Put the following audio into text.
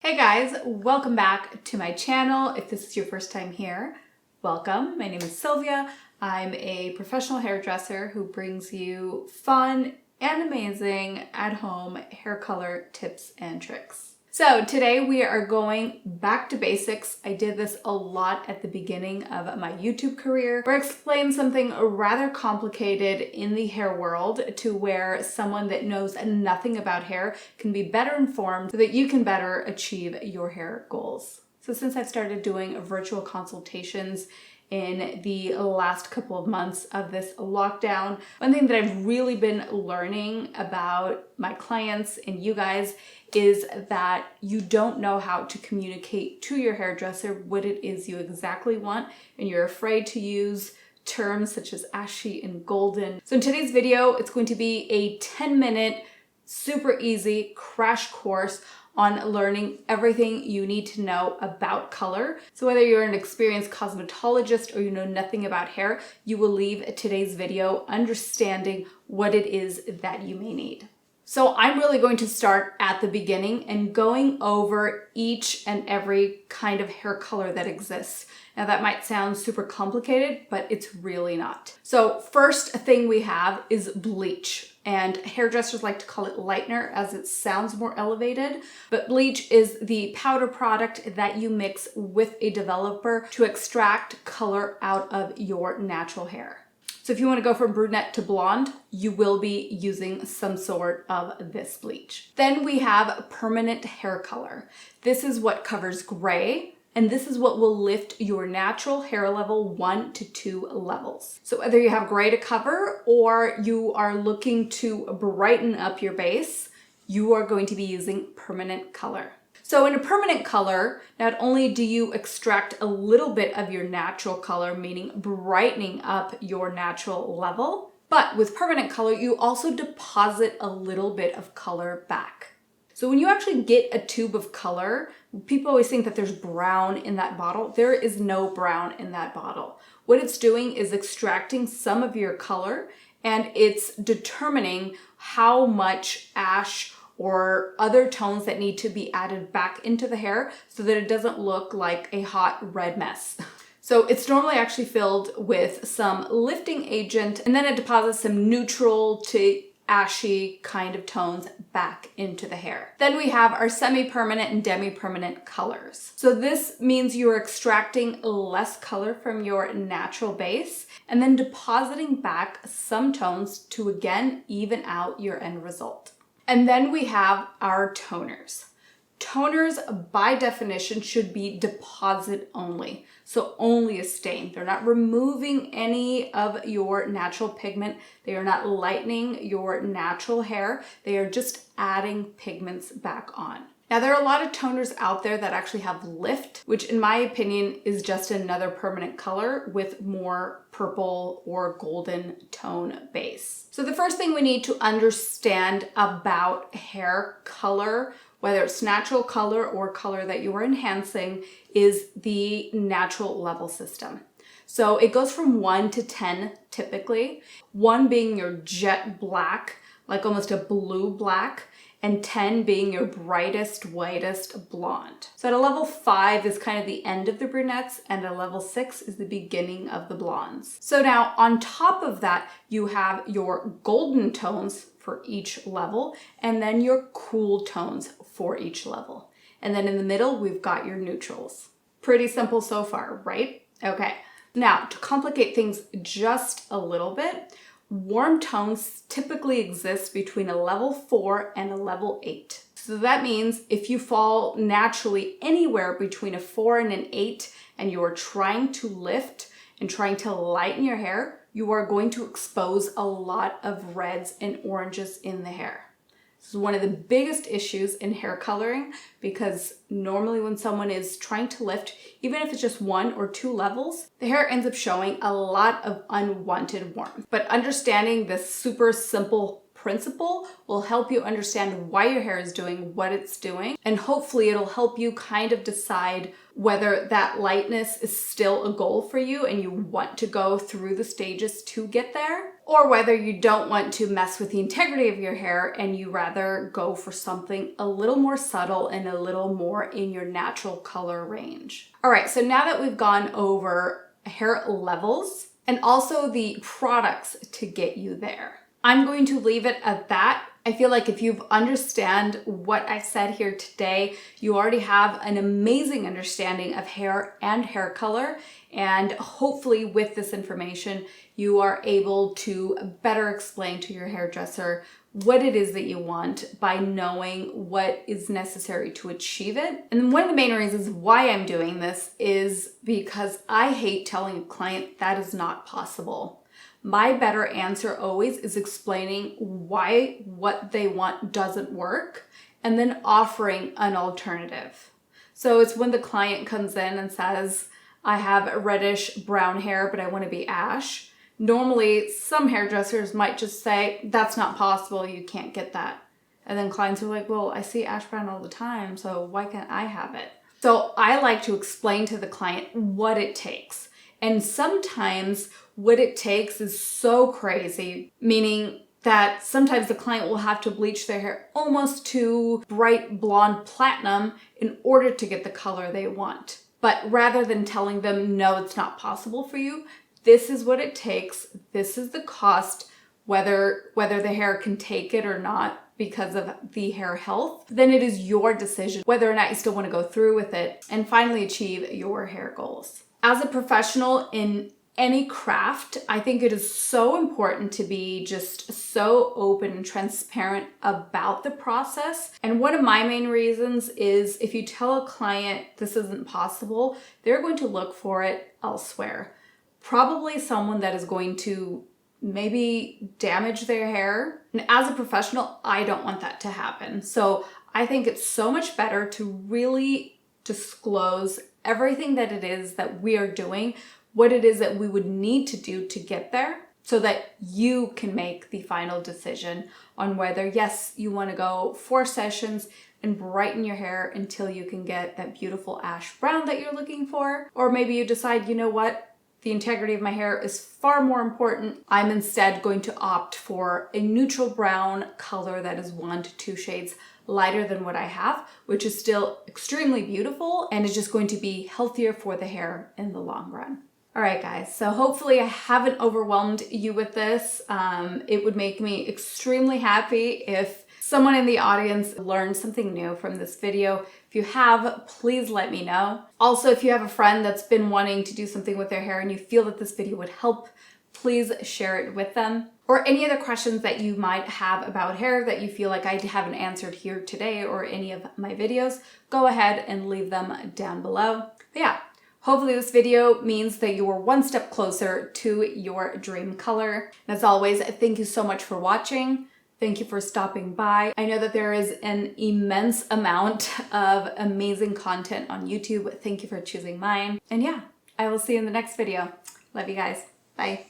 Hey guys, welcome back to my channel. If this is your first time here, welcome. My name is Sylvia. I'm a professional hairdresser who brings you fun and amazing at-home hair color tips and tricks. So today we are going back to basics. I did this a lot at the beginning of my YouTube career, where I explained something rather complicated in the hair world to where someone that knows nothing about hair can be better informed so that you can better achieve your hair goals. So since I've started doing virtual consultations in the last couple of months of this lockdown, one thing that I've really been learning about my clients and you guys is that you don't know how to communicate to your hairdresser what it is you exactly want, and you're afraid to use terms such as ashy and golden. So in today's video, it's going to be a 10-minute, super easy crash course on learning everything you need to know about color. So whether you're an experienced cosmetologist or you know nothing about hair, you will leave today's video understanding what it is that you may need. So I'm really going to start at the beginning and going over each and every kind of hair color that exists. Now that might sound super complicated, but it's really not. So first thing we have is bleach. And hairdressers like to call it lightener as it sounds more elevated. But bleach is the powder product that you mix with a developer to extract color out of your natural hair. So if you want to go from brunette to blonde, you will be using some sort of this bleach. Then we have permanent hair color. This is what covers gray, and this is what will lift your natural hair level 1 to 2 levels. So whether you have gray to cover or you are looking to brighten up your base, you are going to be using permanent color. So in a permanent color, not only do you extract a little bit of your natural color, meaning brightening up your natural level, but with permanent color, you also deposit a little bit of color back. So when you actually get a tube of color, people always think that there's brown in that bottle. There is no brown in that bottle. What it's doing is extracting some of your color, and it's determining how much ash or other tones that need to be added back into the hair so that it doesn't look like a hot red mess. So it's normally actually filled with some lifting agent, and then it deposits some neutral to ashy kind of tones back into the hair. Then we have our semi-permanent and demi-permanent colors. So this means you're extracting less color from your natural base and then depositing back some tones to again even out your end result. And then we have our toners. Toners, by definition, should be deposit only. So only a stain. They're not removing any of your natural pigment. They are not lightening your natural hair. They are just adding pigments back on. Now, there are a lot of toners out there that actually have lift, which in my opinion is just another permanent color with more purple or golden tone base. So the first thing we need to understand about hair color, whether it's natural color or color that you are enhancing, is the natural level system. So it goes from 1 to 10 typically, 1 being your jet black, like almost a blue black, and 10 being your brightest, whitest blonde. So at a level 5 is kind of the end of the brunettes, and a level 6 is the beginning of the blondes. So now on top of that, you have your golden tones for each level, and then your cool tones for each level. And then in the middle, we've got your neutrals. Pretty simple so far, right? Okay, now to complicate things just a little bit, warm tones typically exist between a level 4 and a level 8. So that means if you fall naturally anywhere between a 4 and an 8 and you're trying to lift and trying to lighten your hair, you are going to expose a lot of reds and oranges in the hair. This is one of the biggest issues in hair coloring because normally when someone is trying to lift, even if it's just 1 or 2 levels, the hair ends up showing a lot of unwanted warmth. But understanding this super simple principle will help you understand why your hair is doing what it's doing, and hopefully it'll help you kind of decide whether that lightness is still a goal for you and you want to go through the stages to get there, or whether you don't want to mess with the integrity of your hair and you rather go for something a little more subtle and a little more in your natural color range. All right, so now that we've gone over hair levels and also the products to get you there, I'm going to leave it at that. I feel like if you understand what I said here today, you already have an amazing understanding of hair and hair color. And hopefully with this information, you are able to better explain to your hairdresser what it is that you want by knowing what is necessary to achieve it. And one of the main reasons why I'm doing this is because I hate telling a client that is not possible. My better answer always is explaining why what they want doesn't work and then offering an alternative. So it's when the client comes in and says, I have reddish brown hair, but I want to be ash. Normally, some hairdressers might just say, that's not possible, you can't get that. And then clients are like, well, I see ash brown all the time, so why can't I have it? So I like to explain to the client what it takes. And sometimes what it takes is so crazy, meaning that sometimes the client will have to bleach their hair almost to bright blonde platinum in order to get the color they want. But rather than telling them, no, it's not possible for you, this is what it takes, this is the cost, whether the hair can take it or not because of the hair health, then it is your decision whether or not you still want to go through with it and finally achieve your hair goals. As a professional in any craft, I think it is so important to be just so open and transparent about the process. And one of my main reasons is if you tell a client this isn't possible, they're going to look for it elsewhere. Probably someone that is going to maybe damage their hair. And as a professional, I don't want that to happen. So I think it's so much better to really disclose everything that it is that we are doing, what it is that we would need to do to get there, so that you can make the final decision on whether, yes, you want to go 4 sessions and brighten your hair until you can get that beautiful ash brown that you're looking for, or maybe you decide, you know what, the integrity of my hair is far more important. I'm instead going to opt for a neutral brown color that is 1 to 2 shades lighter than what I have, which is still extremely beautiful and is just going to be healthier for the hair in the long run. All right, guys, so hopefully I haven't overwhelmed you with this. It would make me extremely happy if someone in the audience learned something new from this video. If you have, please let me know. Also, if you have a friend that's been wanting to do something with their hair and you feel that this video would help, please share it with them. Or any other questions that you might have about hair that you feel like I haven't answered here today or any of my videos, go ahead and leave them down below. But yeah, hopefully this video means that you are 1 step closer to your dream color. And as always, thank you so much for watching. Thank you for stopping by. I know that there is an immense amount of amazing content on YouTube. Thank you for choosing mine. And yeah, I will see you in the next video. Love you guys. Bye.